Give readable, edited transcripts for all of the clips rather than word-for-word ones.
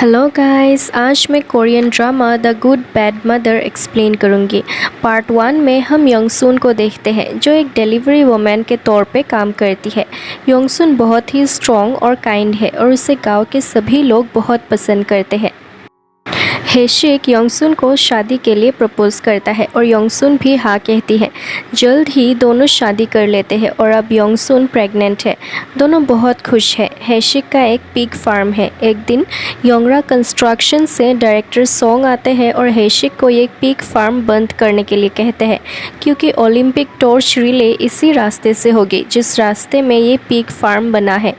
Hello guys, आज मैं Korean drama the good bad mother explain करूंगी। पार्ट 1 में हम योंगसून को देखते हैं जो एक डिलीवरी वुमेन के तौर पे काम करती है। योंगसून बहुत ही स्ट्रॉन्ग और काइंड है और उसे गांव के सभी लोग बहुत पसंद करते हैं। हेशिक योंगसून को शादी के लिए प्रपोज करता है और योंगसून भी हाँ कहती है। जल्द ही दोनों शादी कर लेते हैं और अब योंगसून प्रेग्नेंट है। दोनों बहुत खुश हैं। हेशिक का एक पिग फार्म है। एक दिन योंगरा कंस्ट्रक्शन से डायरेक्टर सोंग आते हैं और हेशिक को ये पिग फार्म बंद करने के लिए कहते हैं क्योंकि ओलंपिक टॉर्च रिले इसी रास्ते से होगी जिस रास्ते में ये पिग फार्म बना है।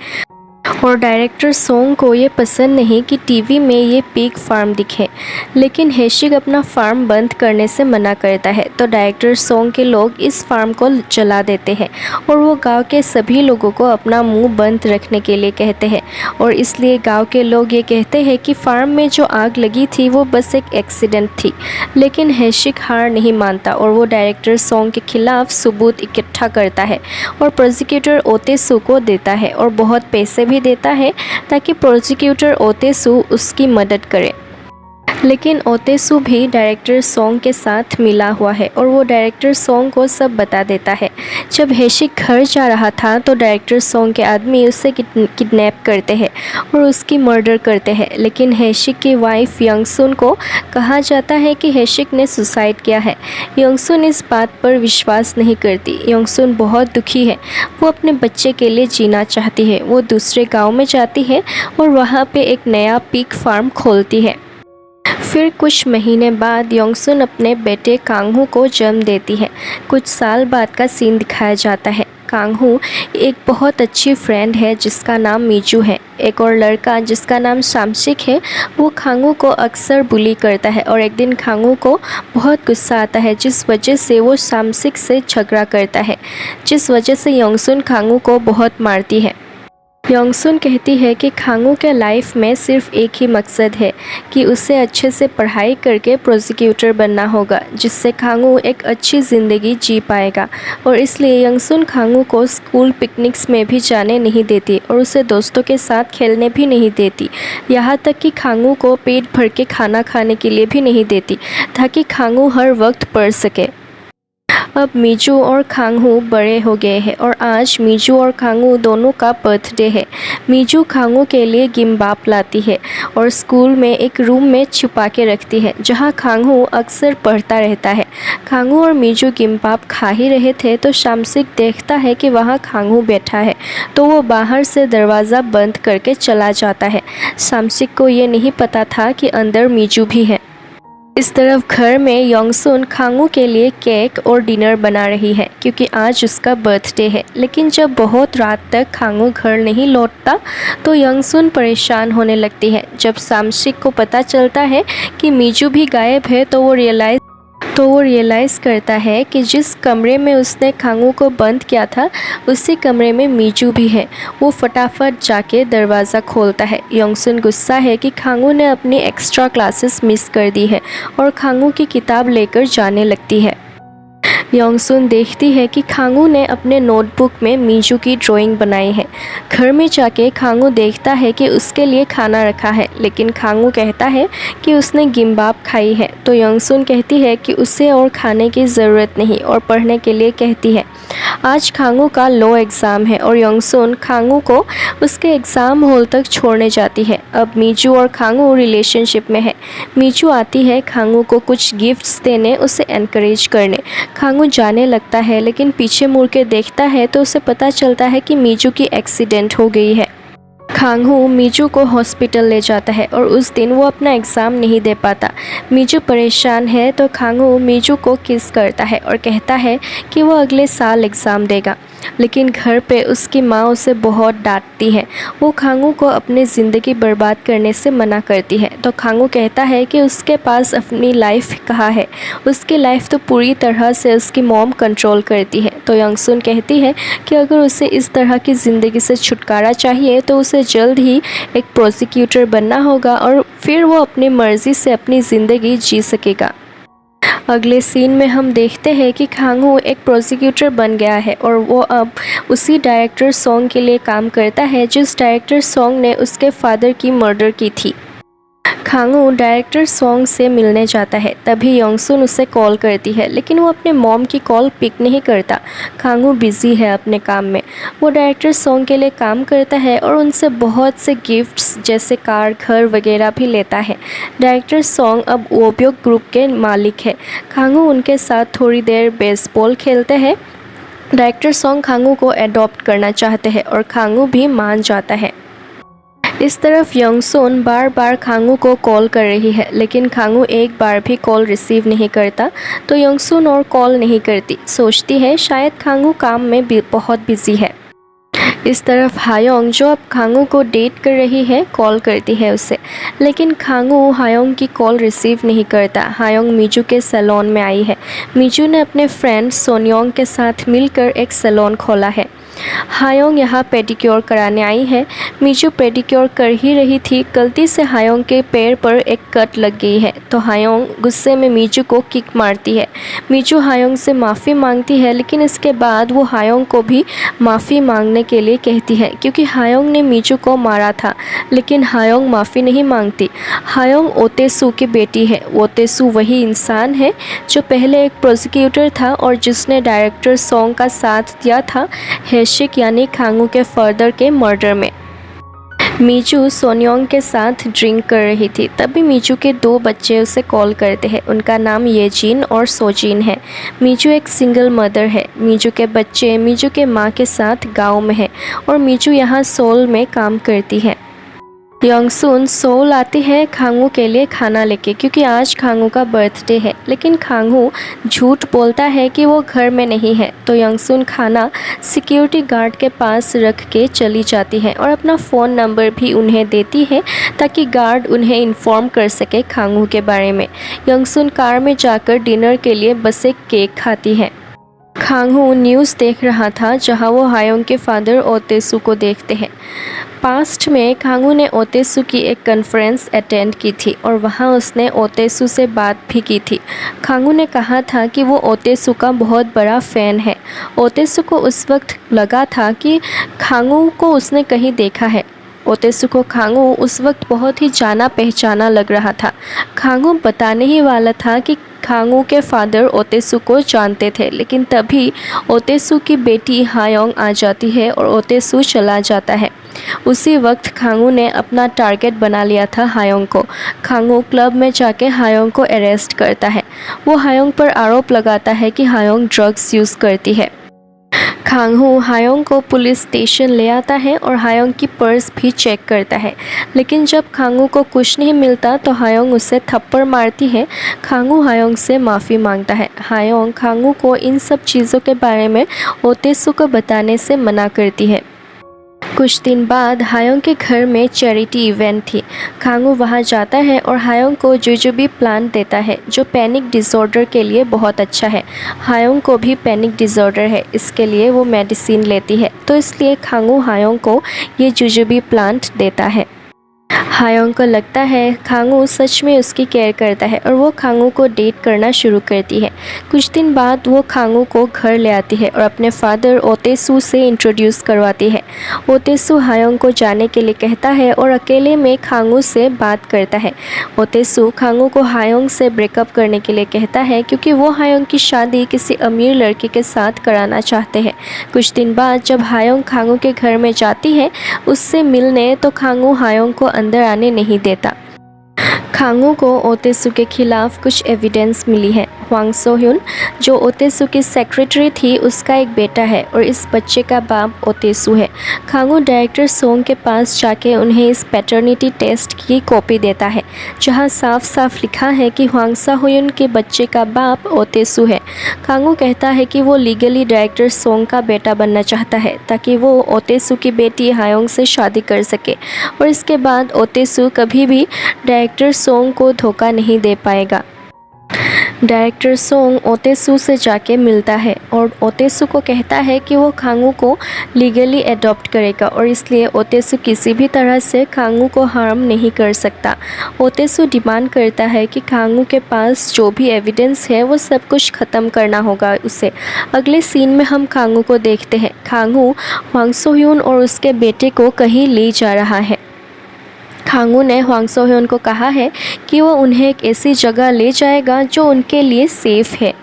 और डायरेक्टर सोंग को ये पसंद नहीं कि टीवी में ये पिग फार्म दिखे, लेकिन हेशिक अपना फार्म बंद करने से मना करता है तो डायरेक्टर सोंग के लोग इस फार्म को जला देते हैं और वो गांव के सभी लोगों को अपना मुंह बंद रखने के लिए कहते हैं। और इसलिए गांव के लोग ये कहते हैं कि फार्म में जो आग लगी थी वो बस एक एक्सीडेंट थी। लेकिन हेशिक हार नहीं मानता और वो डायरेक्टर सोंग के खिलाफ सबूत इकट्ठा करता है और प्रोसिक्यूटर ओतेसू को देता है और बहुत पैसे भी देता है ताकि प्रोसिक्यूटर ओतेसू उसकी मदद करे। लेकिन ओतेसू भी डायरेक्टर सोंग के साथ मिला हुआ है और वो डायरेक्टर सोंग को सब बता देता है। जब हेशिक घर जा रहा था तो डायरेक्टर सोंग के आदमी उसे किडनैप करते हैं और उसकी मर्डर करते हैं। लेकिन हेशिक की वाइफ योंगसून को कहा जाता है कि हेशिक ने सुसाइड किया है। योंगसून इस बात पर विश्वास नहीं करती। योंगसून बहुत दुखी है। वो अपने बच्चे के लिए जीना चाहती है। वो दूसरे गाँव में जाती है और वहाँ पे एक नया पिग फार्म खोलती है। फिर कुछ महीने बाद योंगसून अपने बेटे कांगहू को जन्म देती है। कुछ साल बाद का सीन दिखाया जाता है। कांगहू एक बहुत अच्छी फ्रेंड है जिसका नाम मीजू है। एक और लड़का जिसका नाम शामसिक है वो खांगू को अक्सर बुली करता है और एक दिन खांगू को बहुत गुस्सा आता है जिस वजह से वो शामसिक से झगड़ा करता है, जिस वजह से योंगसून खांगू को बहुत मारती है। योंगसून कहती है कि खांगू के लाइफ में सिर्फ एक ही मकसद है कि उसे अच्छे से पढ़ाई करके प्रोसिक्यूटर बनना होगा जिससे खांगू एक अच्छी ज़िंदगी जी पाएगा। और इसलिए योंगसून खांगू को स्कूल पिकनिक्स में भी जाने नहीं देती और उसे दोस्तों के साथ खेलने भी नहीं देती। यहाँ तक कि खांगू को पेट भर के खाना खाने के लिए भी नहीं देती ताकि खांगू हर वक्त पढ़ सके। अब मीजू और खांगहू बड़े हो गए हैं और आज मीजू और खांगहू दोनों का बर्थडे है। मीजू खांगहू के लिए गिम्बाप लाती है और स्कूल में एक रूम में छुपा के रखती है जहां खांगहू अक्सर पढ़ता रहता है। खांगहू और मीजू गिम्बाप खा ही रहे थे तो शामसिक देखता है कि वहां खांगहू बैठा है तो वो बाहर से दरवाज़ा बंद करके चला जाता है। शामसिक को ये नहीं पता था कि अंदर मीजू भी है। इस तरफ घर में योंगसून खांगू के लिए केक और डिनर बना रही है क्योंकि आज उसका बर्थडे है। लेकिन जब बहुत रात तक खांगू घर नहीं लौटता तो योंगसून परेशान होने लगती है। जब शामसिक को पता चलता है कि मीजू भी गायब है तो वो रियलाइज़ करता है कि जिस कमरे में उसने खांगू को बंद किया था उसी कमरे में मीजू भी है। वो फटाफट जाके दरवाज़ा खोलता है। योंगसून गुस्सा है कि खांगू ने अपनी एक्स्ट्रा क्लासेस मिस कर दी है और खांगू की किताब लेकर जाने लगती है। योंगसून देखती है कि खांगू ने अपने नोटबुक में मीजू की ड्राइंग बनाई है। घर में जाके खांगू देखता है कि उसके लिए खाना रखा है, लेकिन खांगू कहता है कि उसने गिम्बाप खाई है तो योंगसून कहती है कि उसे और खाने की ज़रूरत नहीं और पढ़ने के लिए कहती है। आज खांगू का लॉ एग्ज़ाम है और योंगसून खांगू को उसके एग्ज़ाम हॉल तक छोड़ने जाती है। अब मीजू और खांगू रिलेशनशिप में है। मीजू आती है खांगू को कुछ गिफ्ट्स देने, उसे एनकरेज करने। खांगू जाने लगता है लेकिन पीछे मुड़ के देखता है तो उसे पता चलता है कि मीजू की एक्सीडेंट हो गई है। खांगहू मीजू को हॉस्पिटल ले जाता है और उस दिन वो अपना एग्ज़ाम नहीं दे पाता। मीजू परेशान है तो खांगहू मीजू को किस करता है और कहता है कि वो अगले साल एग्ज़ाम देगा। लेकिन घर पे उसकी माँ उसे बहुत डांटती है। वो खांगू को अपनी ज़िंदगी बर्बाद करने से मना करती है तो खांगू कहता है कि उसके पास अपनी लाइफ कहाँ है। उसकी लाइफ तो पूरी तरह से उसकी मॉम कंट्रोल करती है। तो योंगसून कहती है कि अगर उसे इस तरह की ज़िंदगी से छुटकारा चाहिए तो उसे जल्द ही एक प्रोसिक्यूटर बनना होगा और फिर वो अपनी मर्ज़ी से अपनी ज़िंदगी जी सकेगा। अगले सीन में हम देखते हैं कि खांगहू एक प्रोसिक्यूटर बन गया है और वो अब उसी डायरेक्टर सोंग के लिए काम करता है जिस डायरेक्टर सोंग ने उसके फादर की मर्डर की थी। खांगू डायरेक्टर सोंग से मिलने जाता है, तभी योंगसुन उसे कॉल करती है, लेकिन वो अपने मॉम की कॉल पिक नहीं करता। खांगू बिजी है अपने काम में। वो डायरेक्टर सोंग के लिए काम करता है और उनसे बहुत से गिफ्ट्स जैसे कार, घर वगैरह भी लेता है। डायरेक्टर सोंग अब ओब्योक ग्रुप के मालिक है। खांगू उनके साथ थोड़ी देर बेसबॉल खेलते हैं। डायरेक्टर सोंग खांगू को अडॉप्ट करना चाहते हैं और खांगू भी मान जाता है। इस तरफ योंगसुन बार बार खांगू को कॉल कर रही है, लेकिन खांगू एक बार भी कॉल रिसीव नहीं करता, तो योंगसुन और कॉल नहीं करती। सोचती है शायद खांगू काम में भी बहुत बिजी है। इस तरफ हायोंग, जो अब खांगू को डेट कर रही है, कॉल करती है उसे, लेकिन खांगू हायोंग की कॉल रिसीव नहीं करता। हायोंग मीजू के सैलून में आई है। मीजू ने अपने फ्रेंड सोनियोंग के साथ मिलकर एक सैलून खोला है। हायोंग यहाँ पेडिक्योर कराने आई है। मीजू पेडिक्योर कर ही रही थी, गलती से हायोंग के पैर पर एक कट लग गई है, तो हायोंग गुस्से में मीजू को किक मारती है। मीजू हायोंग से माफ़ी मांगती है, लेकिन इसके बाद वो हायोंग को भी माफ़ी मांगने के लिए कहती है, क्योंकि हायोंग ने मीजू को मारा था, लेकिन हायोंग माफ़ी नहीं मांगती। हायोंग ओतेसू की बेटी है। ओतेसू वही इंसान है जो पहले एक प्रोसिक्यूटर था और जिसने डायरेक्टर सोंग का साथ दिया था हेशिक यानी खांगू के फादर के मर्डर में। मीजू सोनियोंग के साथ ड्रिंक कर रही थी, तभी मीजू के 2 बच्चे उसे कॉल करते हैं। उनका नाम येजिन और सोजिन है। मीजू एक सिंगल मदर है। मीजू के बच्चे मीजू के माँ के साथ गांव में है और मीजू यहाँ सोल में काम करती है। योंगसुन सोल आती है खांगू के लिए खाना लेके, क्योंकि आज खांगू का बर्थडे है, लेकिन खांगू झूठ बोलता है कि वो घर में नहीं है, तो योंगसुन खाना सिक्योरिटी गार्ड के पास रख के चली जाती है और अपना फ़ोन नंबर भी उन्हें देती है ताकि गार्ड उन्हें इन्फॉर्म कर सके खांगू के बारे में। योंगसुन कार में जाकर डिनर के लिए बस एक केक खाती है। खांगू न्यूज़ देख रहा था, जहां वो हायोंग के फादर ओतेसू को देखते हैं। पास्ट में खांगू ने ओतेसू की एक कॉन्फ्रेंस अटेंड की थी और वहां उसने ओतेसू से बात भी की थी। खांगू ने कहा था कि वो ओतेसू का बहुत बड़ा फ़ैन है। ओतेसू को उस वक्त लगा था कि खांगू को उसने कहीं देखा है। ओतेसू को खांगू उस वक्त बहुत ही जाना पहचाना लग रहा था। खांगू बताने ही वाला था कि खांगू के फादर ओतेसू को जानते थे, लेकिन तभी ओतेसू की बेटी हायोंग आ जाती है और ओतेसू चला जाता है। उसी वक्त खांगू ने अपना टारगेट बना लिया था हायोंग को। खांगू क्लब में जाके हायोंग को अरेस्ट करता है। वो हायोंग पर आरोप लगाता है कि हायोंग ड्रग्स यूज़ करती है। खांगू हायोंग को पुलिस स्टेशन ले आता है और हायोंग की पर्स भी चेक करता है, लेकिन जब खांगू को कुछ नहीं मिलता तो हायोंग उसे थप्पड़ मारती है। खांगू हायोंग से माफ़ी मांगता है। हायोंग खांगू को इन सब चीज़ों के बारे में ओतेसू को बताने से मना करती है। कुछ दिन बाद हायोंग के घर में चैरिटी इवेंट थी। खांगू वहां जाता है और हायोंग को जुजुबी प्लांट देता है, जो पैनिक डिसऑर्डर के लिए बहुत अच्छा है। हायोंग को भी पैनिक डिसऑर्डर है, इसके लिए वो मेडिसिन लेती है, तो इसलिए खांगू हायोंग को ये जुजुबी प्लांट देता है। हायोंग को लगता है खांगू सच में उसकी केयर करता है और वो खांगू को डेट करना शुरू करती है। कुछ दिन बाद वो खांगू को घर ले आती है और अपने फादर ओतेसू से इंट्रोड्यूस करवाती है। ओतेसू हायोंग को जाने के लिए कहता है और अकेले में खांगू से बात करता है। ओतेसू खांगू को हायोंग से ब्रेकअप करने के लिए कहता है, क्योंकि वो हायोंग की शादी किसी अमीर लड़के के साथ कराना चाहते हैं। कुछ दिन बाद जब हायोंग खांगू के घर में जाती है उससे मिलने, तो खांगू हायोंग को अंदर आने नहीं देता। खांगू को ओतेसू के खिलाफ कुछ एविडेंस मिली है। ह्वांग सो-hyun, जो ओतेसू की सेक्रेटरी थी, उसका एक बेटा है और इस बच्चे का बाप ओतेसू है। खांगू डायरेक्टर सोंग के पास जाके उन्हें इस पैटर्निटी टेस्ट की कॉपी देता है, जहां साफ साफ लिखा है कि ह्वांग सो-hyun के बच्चे का बाप ओतेसू है। खांगू कहता है कि वो लीगली डायरेक्टर सोंग का बेटा बनना चाहता है, ताकि वो ओतेसू की बेटी हायोंग से शादी कर सके और इसके बाद ओतेसू कभी भी डायरेक्टर सोंग को धोखा नहीं दे पाएगा। डायरेक्टर सोंग ओतेसू से जाके मिलता है और ओतेसू को कहता है कि वो खांगू को लीगली अडॉप्ट करेगा और इसलिए ओतेसू किसी भी तरह से खांगू को हार्म नहीं कर सकता। ओतेसू डिमांड करता है कि खांगू के पास जो भी एविडेंस है वो सब कुछ ख़त्म करना होगा उसे। अगले सीन में हम खांगू को देखते हैं। खांगू ह्वांग सो-hyun और उसके बेटे को कहीं ले जा रहा है। खांगू ने ह्वांग सो-hyun को कहा है कि वो उन्हें एक ऐसी जगह ले जाएगा जो उनके लिए सेफ है।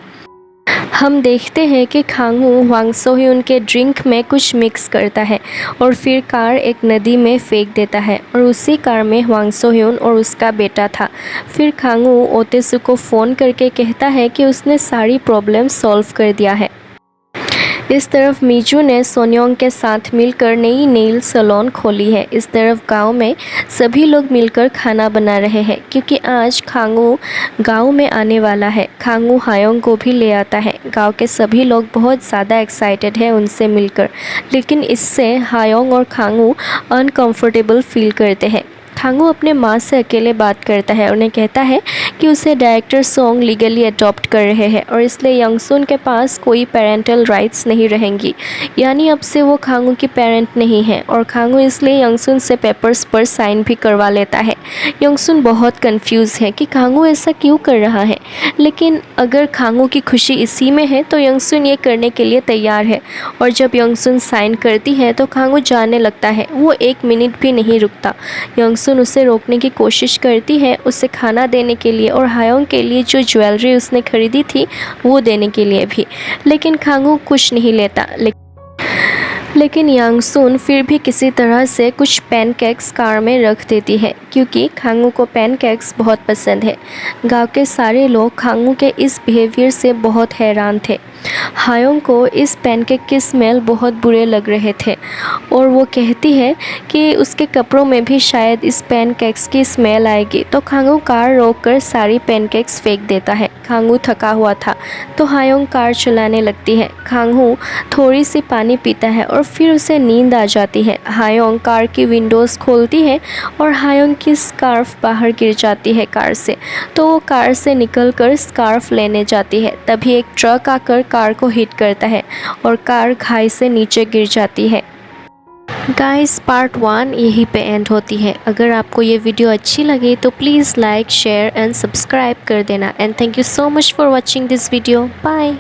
हम देखते हैं कि खांगू ह्वांग सो-hyun के ड्रिंक में कुछ मिक्स करता है और फिर कार एक नदी में फेंक देता है और उसी कार में ह्वांग सो-hyun और उसका बेटा था। फिर खांगू ओतेसु को फ़ोन करके कहता है कि उसने सारी प्रॉब्लम सॉल्व कर दिया है। इस तरफ मीजू ने सोन्योंग के साथ मिलकर नई नेल सैलून खोली है। इस तरफ गांव में सभी लोग मिलकर खाना बना रहे हैं क्योंकि आज खांगू गांव में आने वाला है। खांगू हायोंग को भी ले आता है। गांव के सभी लोग बहुत ज़्यादा एक्साइटेड हैं उनसे मिलकर, लेकिन इससे हायोंग और खांगू अनकंफर्टेबल फील करते हैं। खांगू अपने माँ से अकेले बात करता है। उन्हें कहता है कि उसे डायरेक्टर सोंग लीगली अडॉप्ट कर रहे हैं और इसलिए यंगसुन के पास कोई पेरेंटल राइट्स नहीं रहेंगी, यानी अब से वो खांगू की पेरेंट नहीं है और खांगू इसलिए यंगसुन से पेपर्स पर साइन भी करवा लेता है। यंगसुन बहुत कंफ्यूज है कि खांगू ऐसा क्यों कर रहा है, लेकिन अगर खांगू की खुशी इसी में है तो यंगसुन ये करने के लिए तैयार है और जब यंगसुन साइन करती है तो खांगू जाने लगता है। वो 1 मिनट भी नहीं रुकता। यंगसुन उसे रोकने की कोशिश करती है, उसे खाना देने के लिए और हायोंग के लिए जो ज्वेलरी उसने खरीदी थी वो देने के लिए भी, लेकिन खांगू कुछ नहीं लेता। लेकिन यंगसुन फिर भी किसी तरह से कुछ पैनकेक्स कार में रख देती है क्योंकि खांगू को पैनकेक्स बहुत पसंद है। गांव के सारे लोग खांगू के इस बिहेवियर से बहुत हैरान थे। हायोंग को इस पैनकेक की स्मेल बहुत बुरे लग रहे थे और वो कहती है कि उसके कपड़ों में भी शायद इस पैनकेक्स की स्मेल आएगी, तो खांगू कार रोककर सारी पैनकेक्स फेंक देता है। खांगू थका हुआ था तो हायोंग कार चलाने लगती है। खांगू थोड़ी सी पानी पीता है और फिर उसे नींद आ जाती है। हायोंग कार की विंडोज़ खोलती है और हायोंग की स्कार्फ बाहर गिर जाती है कार से, तो वो कार से निकलकर स्कार्फ लेने जाती है। तभी एक ट्रक आकर कार को हिट करता है और कार खाई से नीचे गिर जाती है। गाइस, पार्ट 1 यहीं पे एंड होती है। अगर आपको ये वीडियो अच्छी लगी तो please like, share and subscribe कर देना। And thank you so much for watching this video. Bye.